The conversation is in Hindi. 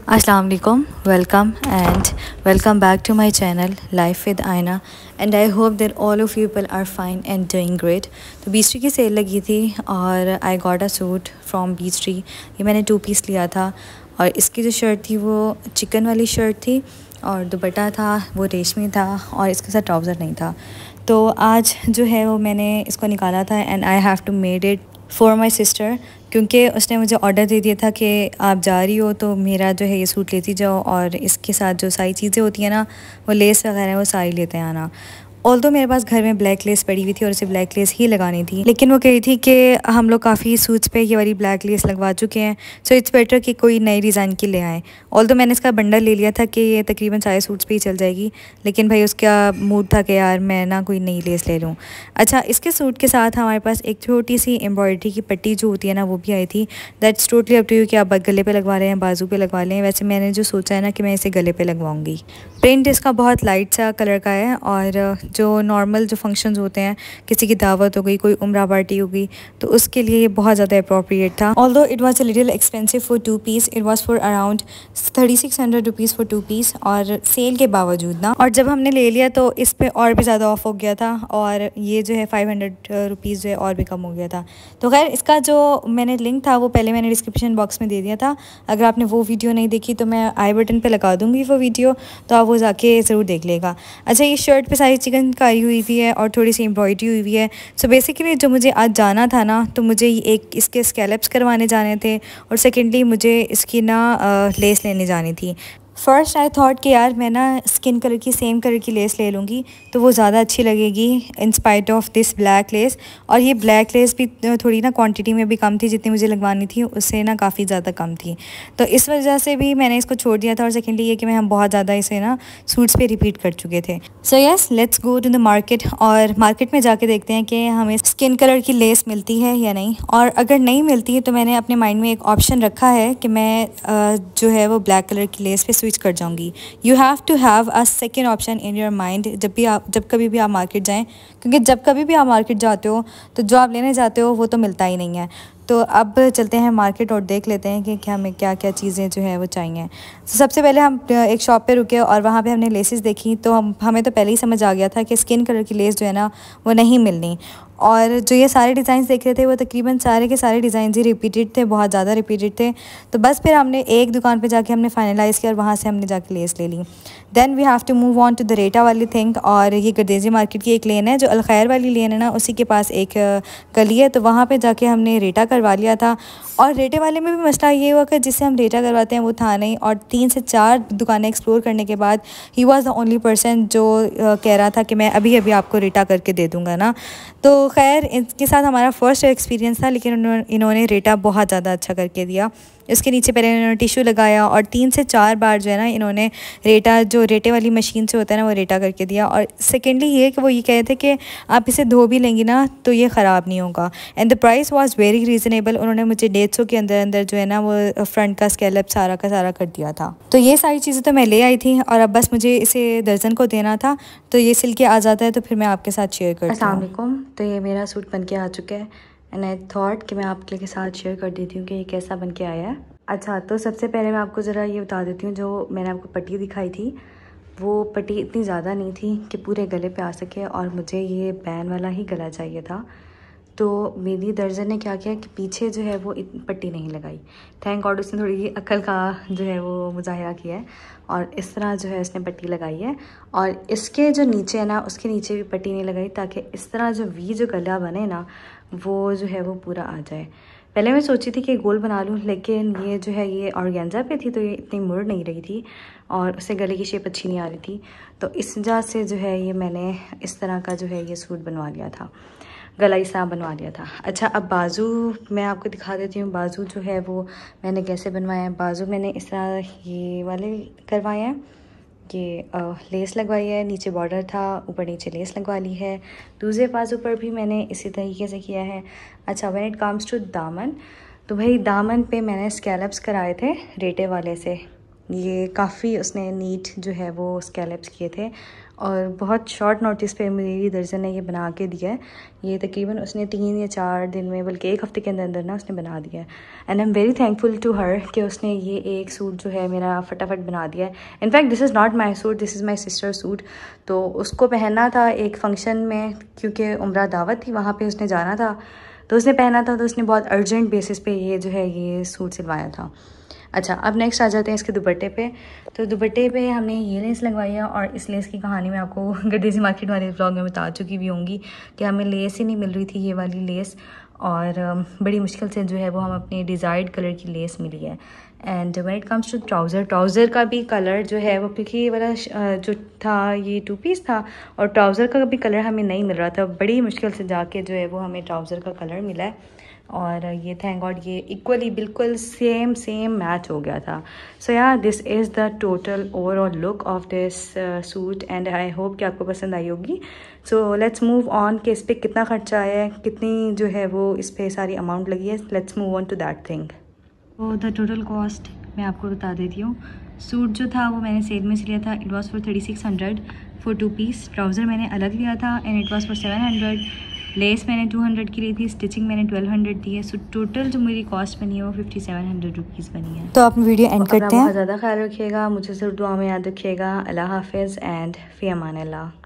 Assalamu alaikum, welcome back to my channel Life with Aina and I hope that all of you people are fine and doing great। तो बीच ट्री की सेल लगी थी और I got a suit from beech tree. ये मैंने 2 पीस लिया था और इसकी जो शर्ट थी वो चिकन वाली शर्ट थी और दुपट्टा था वो रेशमी था और इसके साथ ट्राउज़र नहीं था। तो आज जो है वो मैंने इसको निकाला था and I have to made it for my sister, क्योंकि उसने मुझे ऑर्डर दे दिया था कि आप जा रही हो तो मेरा जो है ये सूट लेती जाओ और इसके साथ जो सारी चीज़ें होती हैं ना वो लेस वगैरह वो सारी लेते आना। ऑल्दो मेरे पास घर में ब्लैक लेस पड़ी हुई थी और उसे ब्लैक लेस ही लगानी थी, लेकिन वो कह रही थी कि हम लोग काफ़ी सूट्स पे ये वाली ब्लैक लेस लगवा चुके हैं, सो इट्स बेटर कि कोई नई डिज़ाइन की ले आएँ। ऑल्दो मैंने इसका बंडल ले लिया था कि ये तकरीबन सारे सूट्स पे ही चल जाएगी, लेकिन भाई उसका मूड था कि यार मैं ना कोई नई लेस ले लूँ। अच्छा, इसके सूट के साथ हमारे पास एक छोटी सी एम्ब्रॉयडरी की पट्टी जो होती है ना वो भी आई थी। That's totally up to you कि आप गले पे लगवा रहे हैं, बाजू पे लगवा लें। वैसे मैंने जो सोचा है ना कि मैं इसे गले पे लगवाऊंगी। प्रिंट इसका बहुत लाइट सा कलर का है और जो नॉर्मल फंक्शंस होते हैं, किसी की दावत हो गई, कोई उम्रा पार्टी हो गई, तो उसके लिए ये बहुत ज़्यादा अप्रोप्रिएट था। Although it was a little expensive for 2 piece, it was for around 3600 rupees for 2 piece और सेल के बावजूद ना। और जब हमने ले लिया तो इस पे और भी ज़्यादा ऑफ हो गया था और ये जो है 500 रुपीज़ जो है और भी कम हो गया था। तो खैर इसका जो मैंने लिंक था वो पहले मैंने डिस्क्रिप्शन बॉक्स में दे दिया था। अगर आपने वो वीडियो नहीं देखी तो मैं आई बटन पे लगा दूँगी वो वीडियो, तो आप वो जाके ज़रूर देख लेगा। अच्छा, ये शर्ट पे सारी चिकनकारी हुई हुई है और थोड़ी सी एम्ब्रॉयडरी हुई हुई है। सो बेसिकली जो मुझे आज जाना था ना, तो मुझे एक इसके स्कैलप्स करवाने जाने थे और सेकेंडली मुझे इसकी ना लेस लेने जानी थी। फ़र्स्ट आई थॉट कि यार मैं ना स्किन कलर की सेम कलर की लेस ले लूँगी तो वो ज़्यादा अच्छी लगेगी in spite of this black lace. और ये ब्लैक लेस भी थोड़ी ना क्वांटिटी में भी कम थी, जितनी मुझे लगवानी थी उससे ना काफ़ी ज़्यादा कम थी, तो इस वजह से भी मैंने इसको छोड़ दिया था। और सेकेंडली ये कि मैं हम बहुत ज़्यादा इसे ना सूट्स पे रिपीट कर चुके थे। So yes, let's go to the market और मार्केट में जाके देखते हैं कि हमें स्किन कलर की लेस मिलती है या नहीं। और अगर नहीं मिलती है तो मैंने अपने माइंड में एक ऑप्शन रखा है कि मैं जो है वो ब्लैक कलर की लेस पे स्विच कर जाऊंगी। You have to have a second option in your mind जब कभी भी आप मार्केट जाएं, क्योंकि जब कभी भी आप मार्केट जाते हो तो जो आप लेने जाते हो वो तो मिलता ही नहीं है। तो अब चलते हैं मार्केट और देख लेते हैं कि हमें क्या क्या चीज़ें जो है वो चाहिए। तो सबसे पहले हम एक शॉप पे रुके और वहाँ पे हमने लेसेस देखी, तो हमें तो पहले ही समझ आ गया था कि स्किन कलर की लेस जो है ना वो नहीं मिलनी। और जो ये सारे डिज़ाइंस देख रहे थे वो तकरीबन सारे के सारे डिज़ाइंस ही रिपीटेड थे, बहुत ज़्यादा रिपीटेड थे। तो बस फिर हमने एक दुकान पे जाके हमने फाइनलाइज़ किया और वहाँ से हमने जाके लेस ले ली। Then we have to move on to the रेटा वाली थिंग। और ये गर्देजी मार्केट की एक लेन है, जो अलखैर वाली लेन है ना, उसी के पास एक गली है, तो वहाँ पे जाके हमने रेटा करवा लिया था। और रेटे वाले में भी मसला ये हुआ कि जिससे हम रेटा करवाते हैं वो था नहीं, और 3 से 4 दुकानें एक्सप्लोर करने के बाद he was the only person जो कह रहा था कि मैं अभी अभी आपको रेटा करके दे दूँगा ना। तो खैर इसके साथ हमारा फर्स्ट एक्सपीरियंस था, लेकिन इन्होंने रेटा बहुत ज़्यादा अच्छा करके दिया। इसके नीचे पहले इन्होंने टिश्यू लगाया और 3 से 4 बार जो है ना इन्होंने रेटा, जो रेटे वाली मशीन से होता है ना, वो रेटा करके दिया। और सेकेंडली ये कि वो ये कहे थे कि आप इसे धो भी लेंगी ना तो ये ख़राब नहीं होगा, and the price was very reasonable. उन्होंने मुझे 150 के अंदर अंदर जो है ना वो फ्रंट का स्कैलप सारा का सारा कर दिया था। तो ये सारी चीज़ें तो मैं ले आई थी और अब बस मुझे इसे दर्जन को देना था, तो ये सिल के आ जाता है तो फिर मैं आपके साथ शेयर करती हूँ। अस्सलाम वालेकुम। तो ये मेरा सूट बन के आ चुका है एंड आई थॉट कि मैं आपके साथ शेयर कर देती हूँ कि ये कैसा बन के आया है। अच्छा, तो सबसे पहले मैं आपको ज़रा ये बता देती हूँ, जो मैंने आपको पट्टी दिखाई थी वो पट्टी इतनी ज़्यादा नहीं थी कि पूरे गले पे आ सके, और मुझे ये बैन वाला ही गला चाहिए था। तो मेरी दर्जन ने क्या किया कि पीछे जो है वो पट्टी नहीं लगाई। थैंक गॉड उसने थोड़ी अक्ल का जो है वो मुजाहिरा किया है और इस तरह जो है इसने पट्टी लगाई है। और इसके जो नीचे है ना उसके नीचे भी पट्टी नहीं लगाई, ताकि इस तरह जो वी जो गला बने ना वो जो है वो पूरा आ जाए। पहले मैं सोची थी कि गोल बना लूँ, लेकिन ये जो है ये ऑर्गेन्जा पे थी तो ये इतनी मुड़ नहीं रही थी और उससे गले की शेप अच्छी नहीं आ रही थी। तो इस वजह से जो है ये मैंने इस तरह का जो है ये सूट बनवा लिया था, गला इस तरह बनवा लिया था। अच्छा, अब बाजू मैं आपको दिखा देती हूँ। बाजू जो है वो मैंने कैसे बनवाया है। बाजू मैंने इस तरह ये वाले करवाए हैं, ये लेस लगवाई है, नीचे बॉर्डर था, ऊपर नीचे लेस लगवा ली है। दूसरे बाजू पर भी मैंने इसी तरीके से किया है। अच्छा, व्हेन इट कम्स टू दामन, तो भाई दामन पे मैंने स्कैलप्स कराए थे रेटे वाले से। ये काफ़ी उसने नीट जो है वो स्कैलप्स किए थे और बहुत शॉर्ट नोटिस पे मेरी दर्जन ने ये बना के दिया है। ये तकरीबन उसने 3 या 4 दिन में, बल्कि 1 हफ़्ते के अंदर अंदर ना उसने बना दिया है। And I am very thankful to her कि उसने ये एक सूट जो है मेरा फटाफट बना दिया है। In fact this is not my suit, this is my sister suit. तो उसको पहनना था एक फ़ंक्शन में, क्योंकि उम्रा दावत थी, वहाँ पर उसने जाना था, तो उसने पहना था, तो उसने बहुत अर्जेंट बेसिस पे ये जो है ये सूट सिलवाया था। अच्छा, अब नेक्स्ट आ जाते हैं इसके दुपट्टे पे। तो दुपट्टे पे हमने ये लेस लगवाई है, और इस लेस की कहानी मैं आपको गड्डेसी मार्केट वाले व्लॉग में बता चुकी भी होंगी कि हमें लेस ही नहीं मिल रही थी, ये वाली लेस, और बड़ी मुश्किल से जो है वो हम अपने डिज़ायर्ड कलर की लेस मिली है। And when it comes to trouser का भी कलर जो है वो, क्योंकि ये वाला जो था ये 2 पीस था, और ट्राउज़र का भी कलर हमें नहीं मिल रहा था, बड़ी मुश्किल से जाके जो है वो हमें ट्राउज़र का कलर मिला है। और ये थैंक गॉड ये इक्वली बिल्कुल सेम मैच हो गया था। सो या this is the total overall look of this suit, and I hope कि आपको पसंद आई होगी। सो लेट्स मूव ऑन कि इस पर कितना खर्चा आया है, कितनी जो है वो इस पर सारी अमाउंट लगी है। Let's move on to that thing. तो द टोटल कॉस्ट मैं आपको बता देती हूँ। सूट जो था वो मैंने सेल में से लिया था, it was for 3600 for 2 piece. Trouser मैंने अलग लिया था and it was for 700। Lace मैंने 200 की ली थी, स्टिचिंग मैंने 1200 दी है। सो टोटल जो मेरी कॉस्ट बनी है वो 5700 रुपीज़ बनी है। तो आप वीडियो एंड करते हैं। बहुत ज़्यादा ख्याल रखिएगा, मुझे ज़रूर दुआ में याद रखिएगा। अल्लाह हाफिज़ एंड फ़ी अमान अल्लाह।